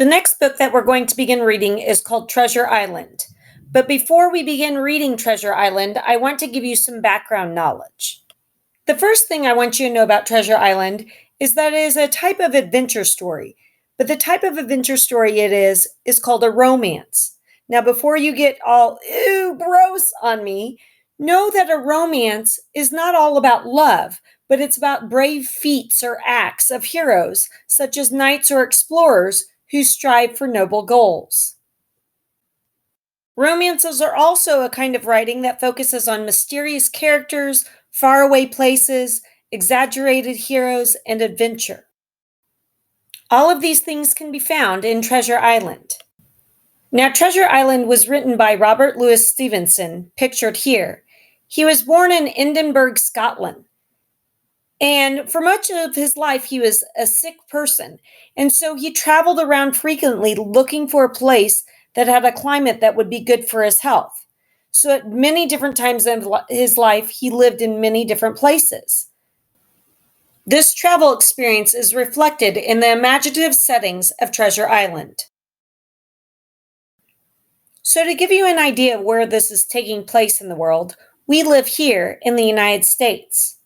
The next book that we're going to begin reading is called Treasure Island. But before we begin reading Treasure Island, I want to give you some background knowledge. The first thing I want you to know about Treasure Island is that it is a type of adventure story. But the type of adventure story it is called a romance. Now, before you get all, ew, gross on me, know that a romance is not all about love, but it's about brave feats or acts of heroes, such as knights or explorers who strive for noble goals. Romances are also a kind of writing that focuses on mysterious characters, faraway places, exaggerated heroes, and adventure. All of these things can be found in Treasure Island. Now, Treasure Island was written by Robert Louis Stevenson, pictured here. He was born in Edinburgh, Scotland. And for much of his life, he was a sick person. And so he traveled around frequently looking for a place that had a climate that would be good for his health. So at many different times in his life, he lived in many different places. This travel experience is reflected in the imaginative settings of Treasure Island. So to give you an idea of where this is taking place in the world, we live here in the United States.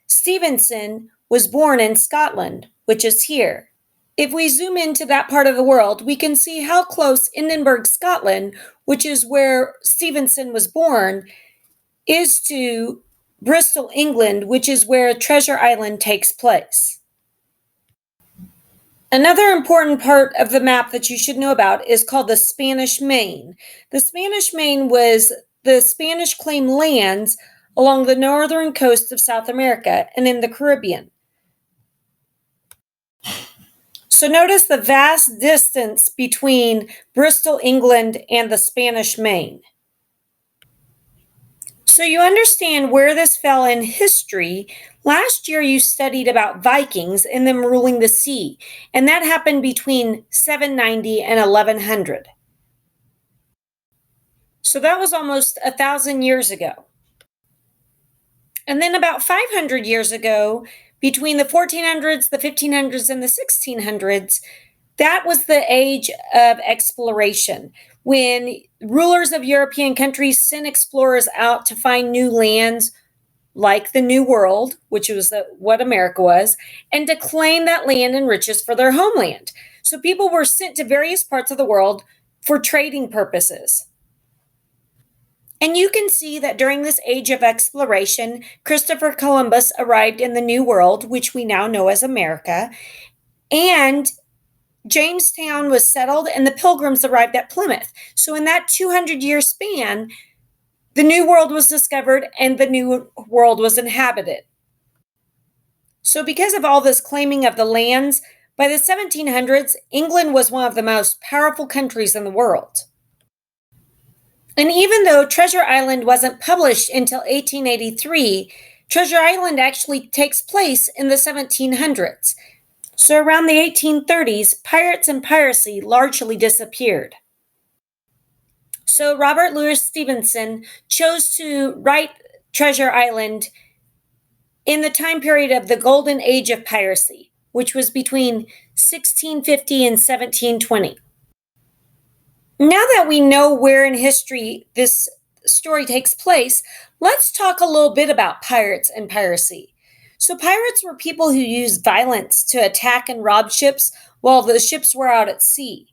Stevenson was born in Scotland, which is here. If we zoom into that part of the world, we can see how close Edinburgh, Scotland, which is where Stevenson was born, is to Bristol, England, which is where Treasure Island takes place. Another important part of the map that you should know about is called the Spanish Main. The Spanish Main was the Spanish claimed lands along the northern coast of South America and in the Caribbean. So notice the vast distance between Bristol, England, and the Spanish Main. So you understand where this fell in history. Last year you studied about Vikings and them ruling the sea, and that happened between 790 and 1100. So that was almost 1,000 years ago. And then about 500 years ago, between the 1400s, the 1500s, and the 1600s, that was the age of exploration, when rulers of European countries sent explorers out to find new lands, like the New World, which was what America was, and to claim that land and riches for their homeland. So people were sent to various parts of the world for trading purposes. And you can see that during this age of exploration, Christopher Columbus arrived in the New World, which we now know as America, and Jamestown was settled and the Pilgrims arrived at Plymouth. So in that 200-year span, the New World was discovered and the New World was inhabited. So because of all this claiming of the lands, by the 1700s, England was one of the most powerful countries in the world. And even though Treasure Island wasn't published until 1883, Treasure Island actually takes place in the 1700s. So around the 1830s, pirates and piracy largely disappeared. So Robert Louis Stevenson chose to write Treasure Island in the time period of the golden age of piracy, which was between 1650 and 1720. Now that we know where in history this story takes place, let's talk a little bit about pirates and piracy. So pirates were people who used violence to attack and rob ships while the ships were out at sea.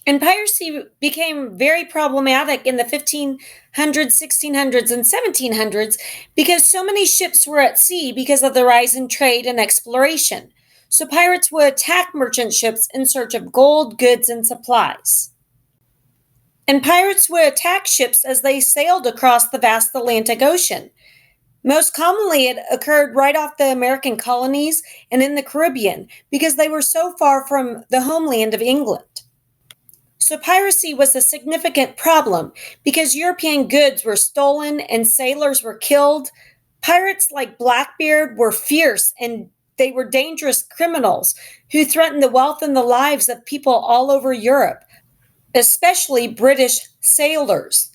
And piracy became very problematic in the 1500s, 1600s, and 1700s because so many ships were at sea because of the rise in trade and exploration. So pirates would attack merchant ships in search of gold, goods, and supplies. And pirates would attack ships as they sailed across the vast Atlantic Ocean. Most commonly, it occurred right off the American colonies and in the Caribbean because they were so far from the homeland of England. So piracy was a significant problem because European goods were stolen and sailors were killed. Pirates like Blackbeard were fierce and they were dangerous criminals who threatened the wealth and the lives of people all over Europe, especially British sailors.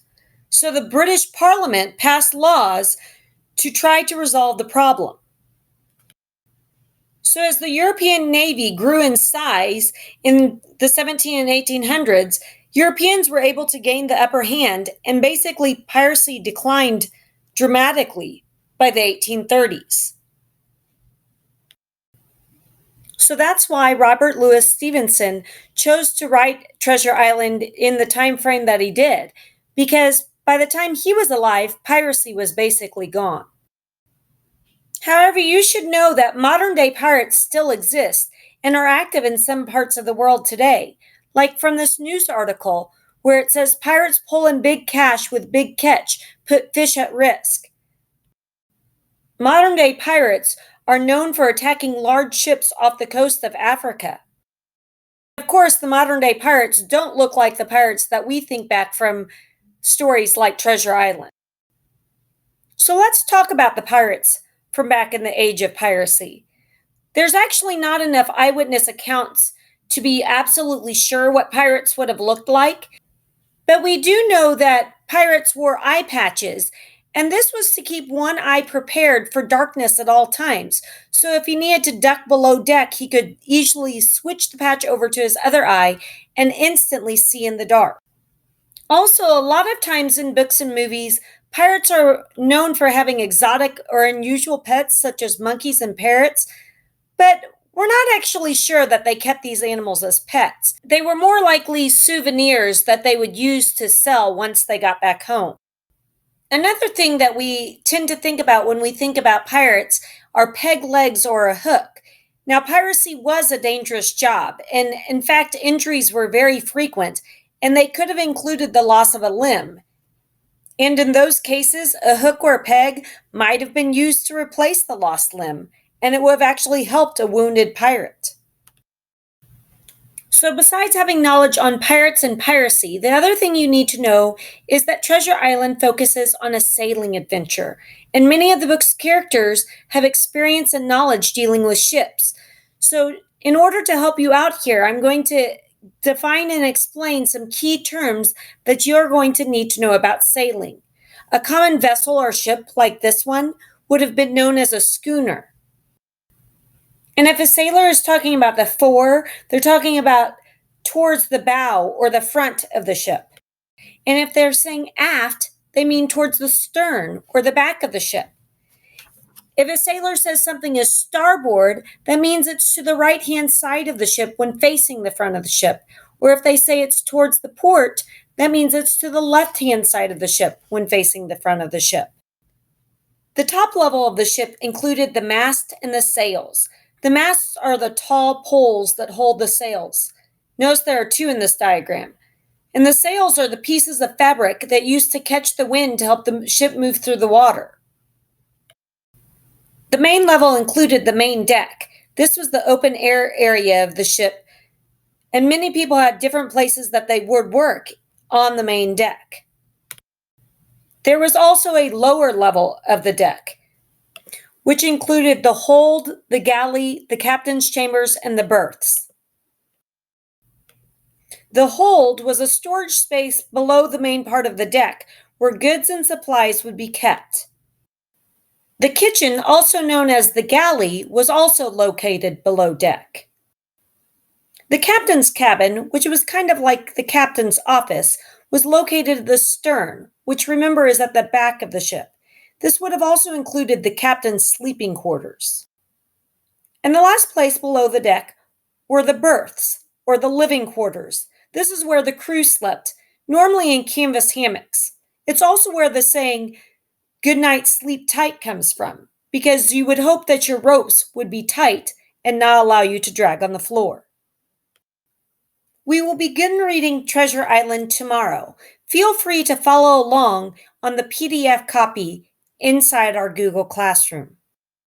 So the British Parliament passed laws to try to resolve the problem. So, as the European Navy grew in size in the 17 and 1800s, Europeans were able to gain the upper hand, and basically piracy declined dramatically by the 1830s. So that's why Robert Louis Stevenson chose to write Treasure Island in the time frame that he did, because by the time he was alive, piracy was basically gone. However, you should know that modern day pirates still exist and are active in some parts of the world today, like from this news article where it says pirates pull in big cash with big catch, put fish at risk. Modern day pirates are known for attacking large ships off the coast of Africa. Of course, the modern day pirates don't look like the pirates that we think back from stories like Treasure Island. So let's talk about the pirates from back in the age of piracy. There's actually not enough eyewitness accounts to be absolutely sure what pirates would have looked like, but we do know that pirates wore eye patches, and this was to keep one eye prepared for darkness at all times. So if he needed to duck below deck, he could easily switch the patch over to his other eye and instantly see in the dark. Also, a lot of times in books and movies, pirates are known for having exotic or unusual pets such as monkeys and parrots, but we're not actually sure that they kept these animals as pets. They were more likely souvenirs that they would use to sell once they got back home. Another thing that we tend to think about when we think about pirates are peg legs or a hook. Now, piracy was a dangerous job, and in fact, injuries were very frequent, and they could have included the loss of a limb. And in those cases, a hook or a peg might have been used to replace the lost limb, and it would have actually helped a wounded pirate. So, besides having knowledge on pirates and piracy, the other thing you need to know is that Treasure Island focuses on a sailing adventure, and many of the book's characters have experience and knowledge dealing with ships. So, in order to help you out here, I'm going to define and explain some key terms that you're going to need to know about sailing. A common vessel or ship like this one would have been known as a schooner. And if a sailor is talking about the fore, they're talking about towards the bow or the front of the ship. And if they're saying aft, they mean towards the stern or the back of the ship. If a sailor says something is starboard, that means it's to the right-hand side of the ship when facing the front of the ship. Or if they say it's towards the port, that means it's to the left-hand side of the ship when facing the front of the ship. The top level of the ship included the mast and the sails. The masts are the tall poles that hold the sails. Notice there are two in this diagram. And the sails are the pieces of fabric that used to catch the wind to help the ship move through the water. The main level included the main deck. This was the open air area of the ship, and many people had different places that they would work on the main deck. There was also a lower level of the deck, which included the hold, the galley, the captain's chambers, and the berths. The hold was a storage space below the main part of the deck where goods and supplies would be kept. The kitchen, also known as the galley, was also located below deck. The captain's cabin, which was kind of like the captain's office, was located at the stern, which remember is at the back of the ship. This would have also included the captain's sleeping quarters. And the last place below the deck were the berths, or the living quarters. This is where the crew slept, normally in canvas hammocks. It's also where the saying, "Good night, sleep tight" comes from, because you would hope that your ropes would be tight and not allow you to drag on the floor. We will begin reading Treasure Island tomorrow. Feel free to follow along on the PDF copy inside our Google Classroom.